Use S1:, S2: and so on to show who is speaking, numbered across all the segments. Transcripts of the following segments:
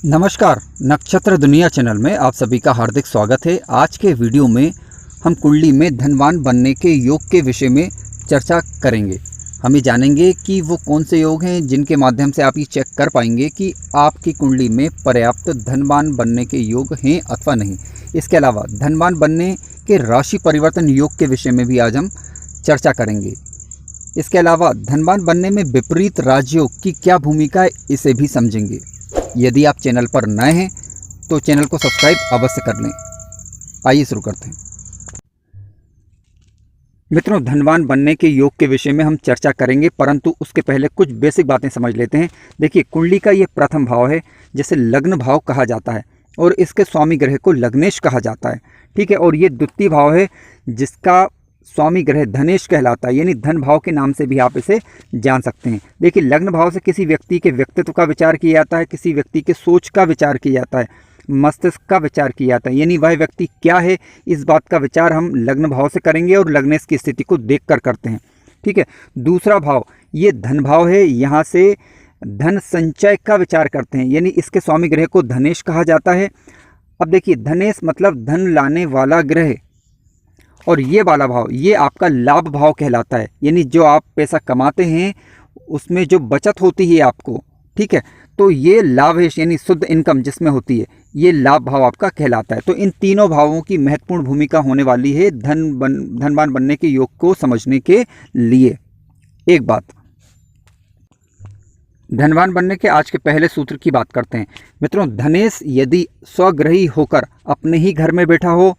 S1: नमस्कार, नक्षत्र दुनिया चैनल में आप सभी का हार्दिक स्वागत है। आज के वीडियो में हम कुंडली में धनवान बनने के योग के विषय में चर्चा करेंगे। हम ये जानेंगे कि वो कौन से योग हैं जिनके माध्यम से आप ये चेक कर पाएंगे कि आपकी कुंडली में पर्याप्त धनवान बनने के योग हैं अथवा नहीं। इसके अलावा धनवान बनने के राशि परिवर्तन योग के विषय में भी आज हम चर्चा करेंगे। इसके अलावा धनवान बनने में विपरीत राजयोग की क्या भूमिका है, इसे भी समझेंगे। यदि आप चैनल पर नए हैं तो चैनल को सब्सक्राइब अवश्य कर लें। आइए शुरू करते हैं। मित्रों, धनवान बनने के योग के विषय में हम चर्चा करेंगे, परंतु उसके पहले कुछ बेसिक बातें समझ लेते हैं। देखिए, कुंडली का ये प्रथम भाव है जिसे लग्न भाव कहा जाता है और इसके स्वामी ग्रह को लग्नेश कहा जाता है। ठीक है, और ये द्वितीय भाव है जिसका स्वामी ग्रह धनेश कहलाता है, यानी धन भाव के नाम से भी आप इसे जान सकते हैं। देखिए, लग्न भाव से किसी व्यक्ति के व्यक्तित्व का विचार किया जाता है, किसी व्यक्ति के सोच का विचार किया जाता है, मस्तिष्क का विचार किया जाता है, यानी वह व्यक्ति क्या है इस बात का विचार हम लग्न भाव से करेंगे और लग्नेश की स्थिति को देखकर करते हैं। ठीक है, दूसरा भाव ये धन भाव है, यहाँ से धन संचय का विचार करते हैं, यानी इसके स्वामी ग्रह को धनेश कहा जाता है। अब देखिए, धनेश मतलब धन लाने वाला ग्रह, और ये वाला भाव ये आपका लाभ भाव कहलाता है, यानी जो आप पैसा कमाते हैं उसमें जो बचत होती है आपको, ठीक है, तो ये लाभेश यानी शुद्ध इनकम जिसमें होती है, ये लाभ भाव आपका कहलाता है। तो इन तीनों भावों की महत्वपूर्ण भूमिका होने वाली है धनवान बनने के योग को समझने के लिए। एक बात, धनवान बनने के आज के पहले सूत्र की बात करते हैं। मित्रों, धनेश यदि स्वग्रही होकर अपने ही घर में बैठा हो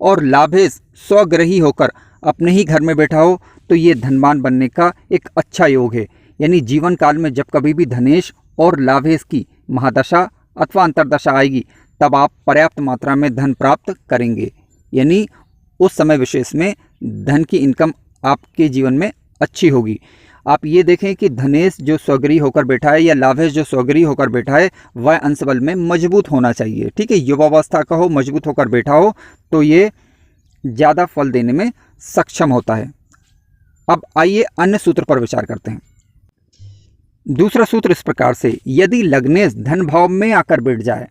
S1: और लाभेश स्वग्रही होकर अपने ही घर में बैठा हो तो ये धनवान बनने का एक अच्छा योग है। यानी जीवन काल में जब कभी भी धनेश और लाभेश की महादशा अथवा अंतरदशा आएगी तब आप पर्याप्त मात्रा में धन प्राप्त करेंगे, यानी उस समय विशेष में धन की इनकम आपके जीवन में अच्छी होगी। आप ये देखें कि धनेश जो स्वग्रही होकर बैठा है या लाभेश जो स्वग्रही होकर बैठा है वह अंशबल में मजबूत होना चाहिए। ठीक है, युवावस्था का हो, मजबूत होकर बैठा हो तो ये ज़्यादा फल देने में सक्षम होता है। अब आइए अन्य सूत्र पर विचार करते हैं। दूसरा सूत्र इस प्रकार से, यदि लग्नेश धन भाव में आकर बैठ जाए,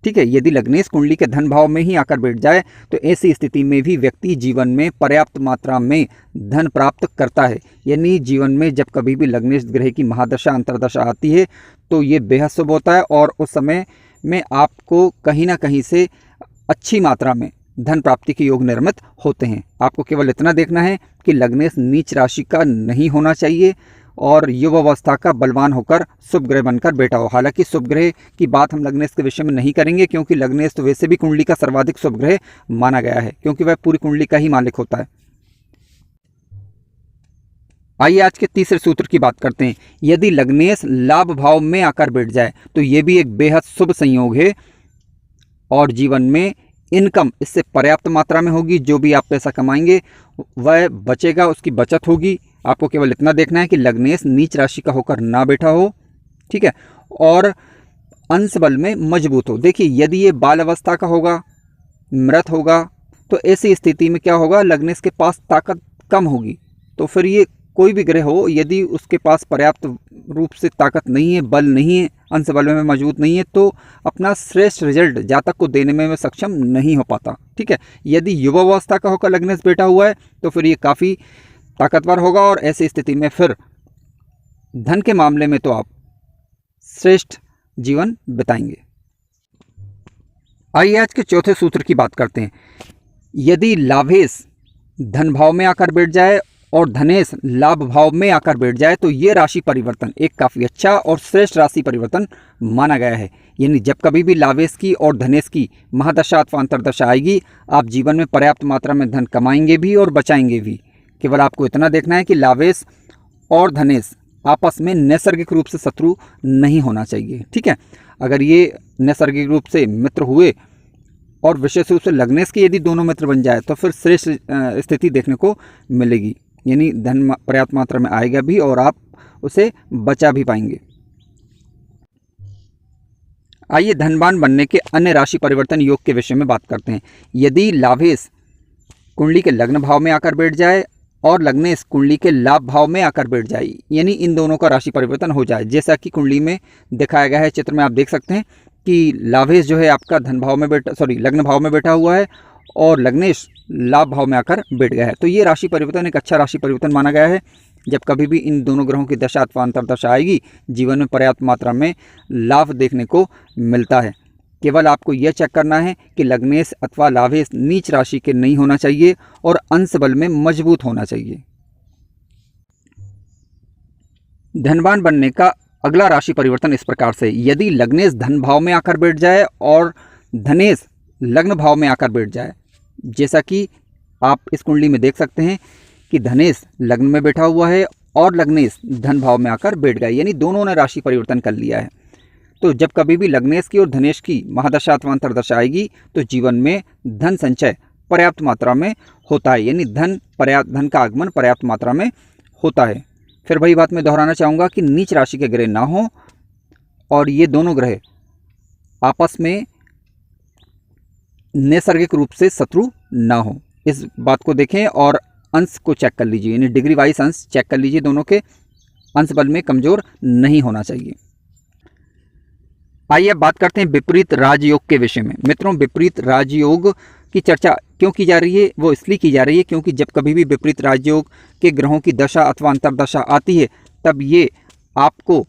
S1: ठीक है, यदि लग्नेश कुंडली के धन भाव में ही आकर बैठ जाए तो ऐसी स्थिति में भी व्यक्ति जीवन में पर्याप्त मात्रा में धन प्राप्त करता है। यानी जीवन में जब कभी भी लग्नेश ग्रह की महादशा अंतरदशा आती है तो ये बेहद शुभ होता है और उस समय में आपको कहीं ना कहीं से अच्छी मात्रा में धन प्राप्ति के योग निर्मित होते हैं। आपको केवल इतना देखना है कि लग्नेश नीच राशि का नहीं होना चाहिए और युवावस्था का बलवान होकर शुभ ग्रह बनकर बैठा हो। हालांकि शुभ ग्रह की बात हम लग्नेश के विषय में नहीं करेंगे क्योंकि लग्नेश तो वैसे भी कुंडली का सर्वाधिक शुभ ग्रह माना गया है क्योंकि वह पूरी कुंडली का ही मालिक होता है। आइए आज के तीसरे सूत्र की बात करते हैं। यदि लग्नेश लाभ भाव में आकर बैठ जाए तो ये भी एक बेहद शुभ संयोग है और जीवन में इनकम इससे पर्याप्त मात्रा में होगी। जो भी आप पैसा कमाएंगे वह बचेगा, उसकी बचत होगी। आपको केवल इतना देखना है कि लग्नेश नीच राशि का होकर ना बैठा हो, ठीक है, और अंश बल में मजबूत हो। देखिए, यदि ये बाल अवस्था का होगा, मृत होगा, तो ऐसी स्थिति में क्या होगा, लग्नेश के पास ताकत कम होगी। तो फिर ये कोई भी ग्रह हो, यदि उसके पास पर्याप्त रूप से ताकत नहीं है, बल नहीं है, अंश बल में मजबूत नहीं है, तो अपना श्रेष्ठ रिजल्ट जातक को देने में सक्षम नहीं हो पाता। ठीक है, यदि युवावस्था का होकर लग्नेश बैठा हुआ है तो फिर ये काफ़ी ताकतवर होगा और ऐसी स्थिति में फिर धन के मामले में तो आप श्रेष्ठ जीवन बिताएंगे। आइए आज के चौथे सूत्र की बात करते हैं। यदि लाभेश धन भाव में आकर बैठ जाए और धनेश लाभ भाव में आकर बैठ जाए तो ये राशि परिवर्तन एक काफ़ी अच्छा और श्रेष्ठ राशि परिवर्तन माना गया है। यानी जब कभी भी लाभेश की और धनेश की महादशा अथवा अंतरदशा आएगी आप जीवन में पर्याप्त मात्रा में धन कमाएंगे भी और बचाएंगे भी। केवल आपको इतना देखना है कि लाभेश और धनेश आपस में नैसर्गिक रूप से शत्रु नहीं होना चाहिए। ठीक है, अगर ये नैसर्गिक रूप से मित्र हुए और विशेष रूप से लग्नेश के यदि दोनों मित्र बन जाए तो फिर श्रेष्ठ स्थिति देखने को मिलेगी, यानी धन पर्याप्त मात्रा में आएगा भी और आप उसे बचा भी पाएंगे। आइए धनवान बनने के अन्य राशि परिवर्तन योग के विषय में बात करते हैं। यदि लाभेश कुंडली के लग्न भाव में आकर बैठ जाए और लग्नेश कुंडली के लाभ भाव में आकर बैठ जाए, यानी इन दोनों का राशि परिवर्तन हो जाए, जैसा कि कुंडली में दिखाया गया है। चित्र में आप देख सकते हैं कि लाभेश जो है आपका धन भाव में लग्न भाव में बैठा हुआ है और लग्नेश लाभ भाव में आकर बैठ गया है। तो ये राशि परिवर्तन एक अच्छा राशि परिवर्तन माना गया है। जब कभी भी इन दोनों ग्रहों की दशा अथवा अंतर्दशा आएगी, जीवन में पर्याप्त मात्रा में लाभ देखने को मिलता है। केवल आपको यह चेक करना है कि लग्नेश अथवा लाभेश नीच राशि के नहीं होना चाहिए और अंश बल में मजबूत होना चाहिए। धनवान बनने का अगला राशि परिवर्तन इस प्रकार से, यदि लग्नेश धन भाव में आकर बैठ जाए और धनेश लग्न भाव में आकर बैठ जाए, जैसा कि आप इस कुंडली में देख सकते हैं कि धनेश लग्न में बैठा हुआ है और लग्नेश धन भाव में आकर बैठ गया, यानी दोनों ने राशि परिवर्तन कर लिया है। तो जब कभी भी लग्नेश की और धनेश की महादशा अथवा अंतर्दशा आएगी तो जीवन में धन संचय पर्याप्त मात्रा में होता है, यानी धन का आगमन पर्याप्त मात्रा में होता है। फिर वही बात मैं दोहराना चाहूँगा कि नीच राशि के ग्रह ना हो और ये दोनों ग्रह आपस में नैसर्गिक रूप से शत्रु ना हो, इस बात को देखें और अंश को चेक कर लीजिए, यानी डिग्री वाइज अंश चेक कर लीजिए। दोनों के अंश बल में कमजोर नहीं होना चाहिए। आइए अब बात करते हैं विपरीत राजयोग के विषय में। मित्रों, विपरीत राजयोग की चर्चा क्यों की जा रही है? वो इसलिए की जा रही है क्योंकि जब कभी भी विपरीत राजयोग के ग्रहों की दशा अथवा अंतर्दशा आती है तब ये आपको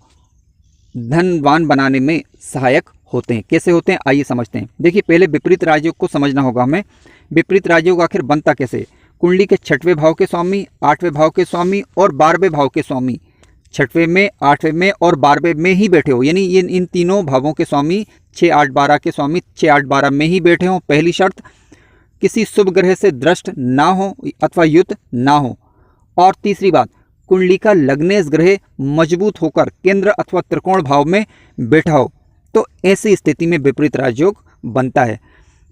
S1: धनवान बनाने में सहायक होते हैं। कैसे होते हैं आइए समझते हैं। देखिए, पहले विपरीत राजयोग को समझना होगा हमें। विपरीत राजयोग आखिर बनता कैसे? कुंडली के 6वें भाव के स्वामी, 8वें भाव के स्वामी और 12वें भाव के स्वामी 6वें में, 8वें में और 12वें में ही बैठे हो, यानी इन तीनों भावों के स्वामी 6, 8, 12 के स्वामी 6, 8, 12 में ही बैठे हों। पहली शर्त, किसी शुभ ग्रह से दृष्ट ना हो अथवा युत ना हो। और तीसरी बात, कुंडली का लग्नेश ग्रह मजबूत होकर केंद्र अथवा त्रिकोण भाव में बैठा हो। तो ऐसी स्थिति में विपरीत राजयोग बनता है।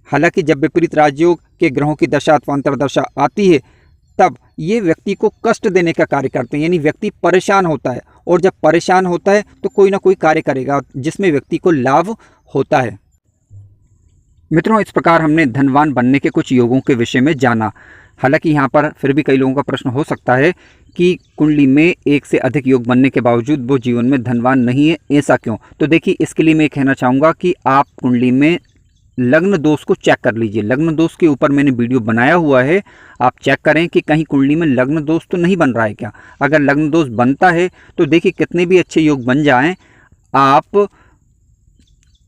S1: हालांकि जब विपरीत राजयोग के ग्रहों की दशा अथवा अंतर्दशा आती है तब ये व्यक्ति को कष्ट देने का कार्य करते हैं, यानी व्यक्ति परेशान होता है और जब परेशान होता है तो कोई ना कोई कार्य करेगा जिसमें व्यक्ति को लाभ होता है। मित्रों, इस प्रकार हमने धनवान बनने के कुछ योगों के विषय में जाना। हालांकि यहाँ पर फिर भी कई लोगों का प्रश्न हो सकता है कि कुंडली में एक से अधिक योग बनने के बावजूद वो जीवन में धनवान नहीं है, ऐसा क्यों? तो देखिए, इसके लिए मैं कहना चाहूँगा कि आप कुंडली में लग्न दोष को चेक कर लीजिए। लग्न दोष के ऊपर मैंने वीडियो बनाया हुआ है, आप चेक करें कि कहीं कुंडली में लग्न दोष तो नहीं बन रहा है क्या। अगर लग्न दोष बनता है तो देखिए, कितने भी अच्छे योग बन जाएं, आप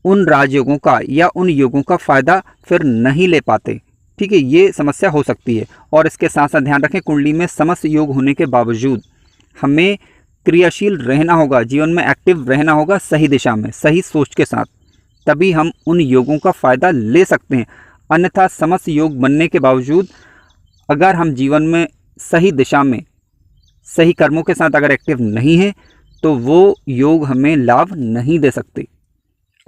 S1: उन राजयोगों का या उन योगों का फ़ायदा फिर नहीं ले पाते। ठीक है, ये समस्या हो सकती है। और इसके साथ साथ ध्यान रखें, कुंडली में समस्त योग होने के बावजूद हमें क्रियाशील रहना होगा, जीवन में एक्टिव रहना होगा, सही दिशा में, सही सोच के साथ, तभी हम उन योगों का फ़ायदा ले सकते हैं। अन्यथा समस्त योग बनने के बावजूद अगर हम जीवन में सही दिशा में, सही कर्मों के साथ अगर एक्टिव नहीं है तो वो योग हमें लाभ नहीं दे सकते।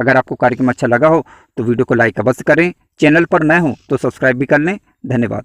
S1: अगर आपको कार्यक्रम अच्छा लगा हो तो वीडियो को लाइक अवश्य करें। चैनल पर नए हो तो सब्सक्राइब भी कर लें। धन्यवाद।